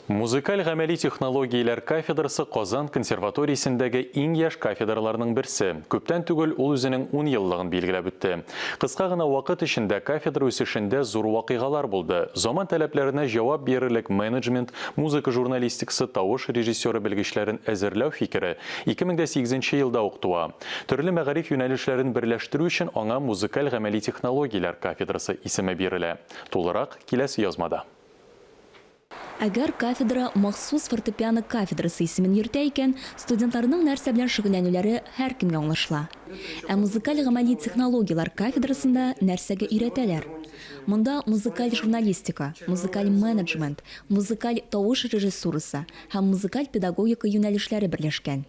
Музыкаль гамәли технологияләр кафедрасы Казан консерваториясендәге иң яшь кафедраларның берсе. Күптән түгел ул үзенең 10 еллыгын билгеләп үтте. Кыска гына вакыт эчендә кафедра үсешендә зур вакыйгалар булды. Заман таләпләренә җавап бирерлек менеджмент, музыка журналистикасы, тавыш режиссеры белгечләрен әзерләү фикере 2008 елда ук туа. Төрле мәгариф юнәлешләрен берләштерү өчен аңа музыкаль гамәли технологияләр кафедрасы исеме бирелә. Тулырак киләсе язмада. Әгәр кафедра махсус фортепиано кафедрасы исемен йөртә икән, студентларның нәрсә белән шөгыльләнүләре һәркемгә аңлашыла. Ә музыкаль гамәли технологиялар кафедрасында нәрсәгә өйрәтәләр? Монда музыкаль журналистика, музыкаль менеджмент, музыкаль тавыш режиссурасы һәм музыкаль педагогика юнәлешләре берләшкән.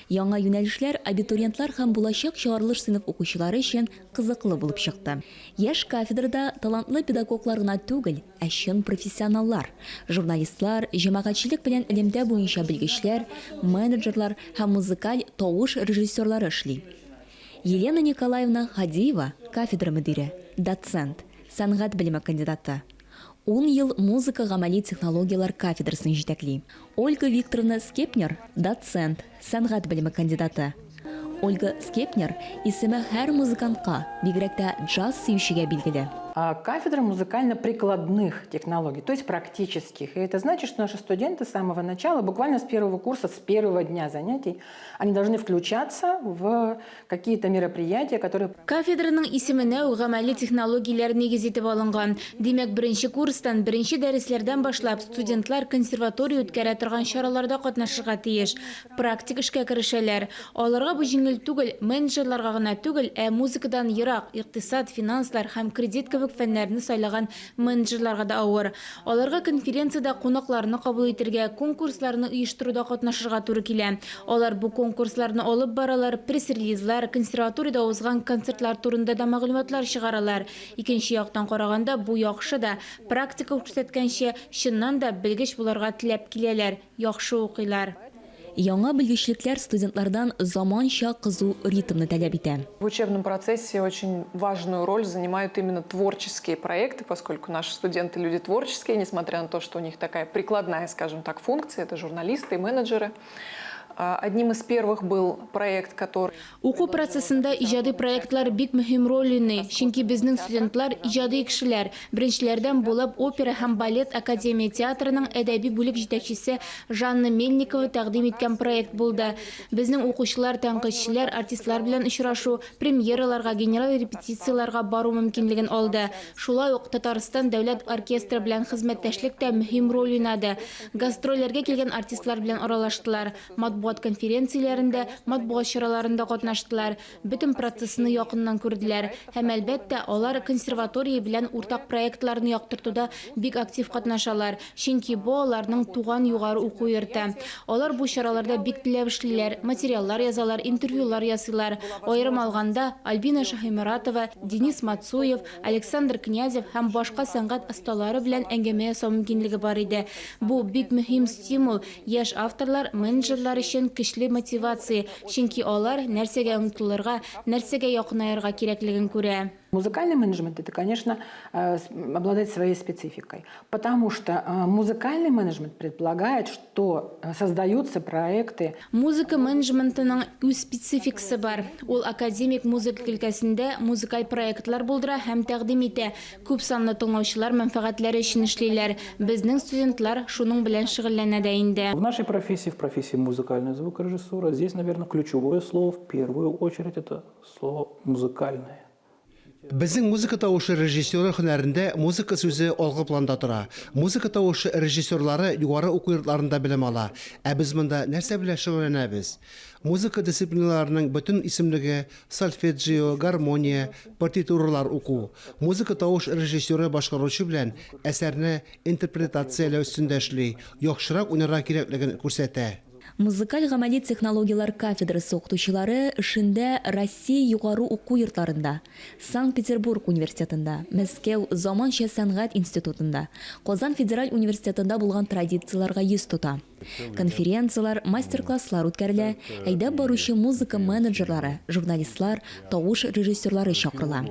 Яңа юнәлешләр абитуриентлар һәм булачак чыгарылыш сыйныф укучылары өчен кызыклы булып чыкты. Яшь кафедрада талантлы педагоглар гына түгел, ә чын профессионаллар, журналистлар, җәмәгатьчелек белән элемтә буенча белгечләр, менеджерлар һәм музыкаль тавыш режиссерлары эшли. Елена Николаевна Хадиева, кафедра мөдире, доцент, сәнгать белеме кандидаты. 10 ел музыка гамәли технологиялар кафедрасын җитәкли. Ольга Викторовна Скепнер, доцент, сәнгать белеме кандидаты. Ольга Скепнер исеме һәр музыкантка, бигрәк тә джаз сөючегә билгеле. Кафедра музыкально-прикладных технологий, то есть практических. И это значит, что наши студенты с самого начала, буквально с первого курса, с первого дня занятий, они должны включаться в какие-то мероприятия, которые... Кафедраның исеменә гамәли технологияләр нигез итеп алынган. Димәк, беренче курстан, беренче дәресләрдән башлап студентлар консерватория үткәрә торган чараларда катнашырга тиеш. Практик эшкә керешәләр. Аларга бу җиңел түгел, менеджерларга гына түгел, ә музыкадан ерак, икътисад, финанслар һәм кредит фәннәрне сайлаган менеджерларга да авыр. Аларга конференциядә кунакларны кабул итәргә, конкурсларны оештыруда катнашырга туры килә. Алар бу конкурсларны алып баралар, пресс-релизлар, консерваториядә узган концертлар турында да мәгълүматлар чыгаралар. Икенче яктан караганда, бу яхшы да, практика күрсәткәнчә, чыннан да белгеч буларга теләп киләләр, яхшы укыйлар. Яңа белгечлекләр студентлардан заманча кызу ритмны таләп итә. В учебном процессе очень важную роль занимают именно творческие проекты, поскольку наши студенты люди творческие, несмотря на то, что у них такая прикладная, скажем так, функция, это журналисты и менеджеры. Одним из первых был проект, который... Уку процессында иҗади проектлар бик мөһим роль уйный, чөнки безнең студентлар иҗади кешеләр. Беренчеләрдән булып опера һәм балет академия театрының әдәби бүлек җитәкчесе Жанна Мельникова тәкъдим иткән проект булды. Безнең укучылар, тәнкыйтьчеләр, артистлар белән очрашу, премьераларга, генераль репетицияларга бару мөмкинлеген алды. Шулай ук Татарстан дәүләт оркестры белән хезмәттәшлек тә мөһим роль уйнады. Гастрольләргә килгән артистлар белән аралаштылар. Матбугат конференцияләрендә, матбугат чараларында катнаштылар. Бөтен процессны якыннан күрделәр. Һәм әлбәттә, алар консерватория белән уртак проектларны яктыртуда бик актив катнашалар. Чөнки бу аларның туган югары уку йорты. Алар бу чараларда бик теләп эшлиләр, материаллар язалар, интервьюлар ясыйлар. Аерым алганда Альбина Шаһиморатова, Денис Мацуев, Александр Князев һәм башка сәнгать осталары белән әңгәмә ясау мөмкинлеге бар иде. Бу бик мөһим стимул яшь авторлар, менеджерлар өчен көчле мотивация, чөнки алар нәрсәгә омтылырга, нәрсәгә якынаерга кирәклеген күрә. Музыкальный менеджмент, это, конечно, обладает своей спецификой, потому что музыкальный менеджмент предполагает, что создаются проекты. Музыка менеджментының үз спецификасы бар. Ул академик музыка өлкәсендә музыкаль проектлар булдыра һәм тәкъдим итә. Күп санлы тыңлаучылар мәнфәгатьләре өчен эшлиләр. Безнең студентлар шуның белән шөгыльләнә дә инде. В нашей профессии, в профессии музыкальная звукорежиссура, здесь, наверное, ключевое слово в первую очередь это слово музыкальное. Безнең музыка тавышы режиссеры һөнәрендә музыка сүзе алгы планда тора. Музыка тавышы режиссерлары югары уку йортларында белем ала. Ә без монда нәрсә белән шөгыльләнәбез? Музыка дисциплиналарының бөтен исемлеге сольфеджио, гармония, партитуралар уку. Музыка тавыш режиссеры башкаручы белән әсәрне интерпретацияләү өстендә эшли, яхшырак уйнарга кирәклеген күрсәтә. Музыкаль гамәли технологиялар кафедрасы укытучылары эшендә Россия югары уку йортларында, Санкт-Петербург университетында, Мәскәү заманча сәнгать институтында, Казан федераль университетында булган традицияларга йөз тута. Конференциялар, мастер-класслар үткәрелә, әйдәп баручы музыка менеджерлары, журналистлар, тавыш режиссерлары чакырыла.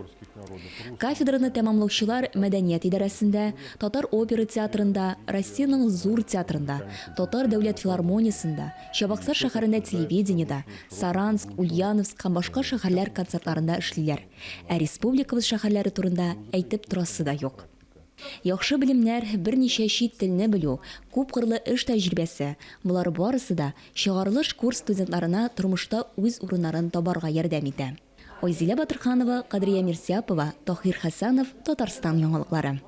Кафедраны тәмамлаучылар мәдәният идарәсендә, Татар опера театрында, Россиянең Зур театрында, Татар дәүләт филармониясында, Чабаксар шәһәрендә телевидениедә, Саранск, Ульяновск һәм башка шәһәрләр концертларында эшлиләр. Ә республикабыз шәһәрләре турында әйтеп торасы да юк. Яхшы белемнәр, берничә чит телне белү, күп кырлы эш тәҗрибәсе, булар барысы да чыгарылыш курс студентларына тормышта үз урыннарын табарга ярдәм итә. Айзилә Батырханова, Кадрия Мирсяпова, Тахир Хәсәнов, Татарстан яңалыклары.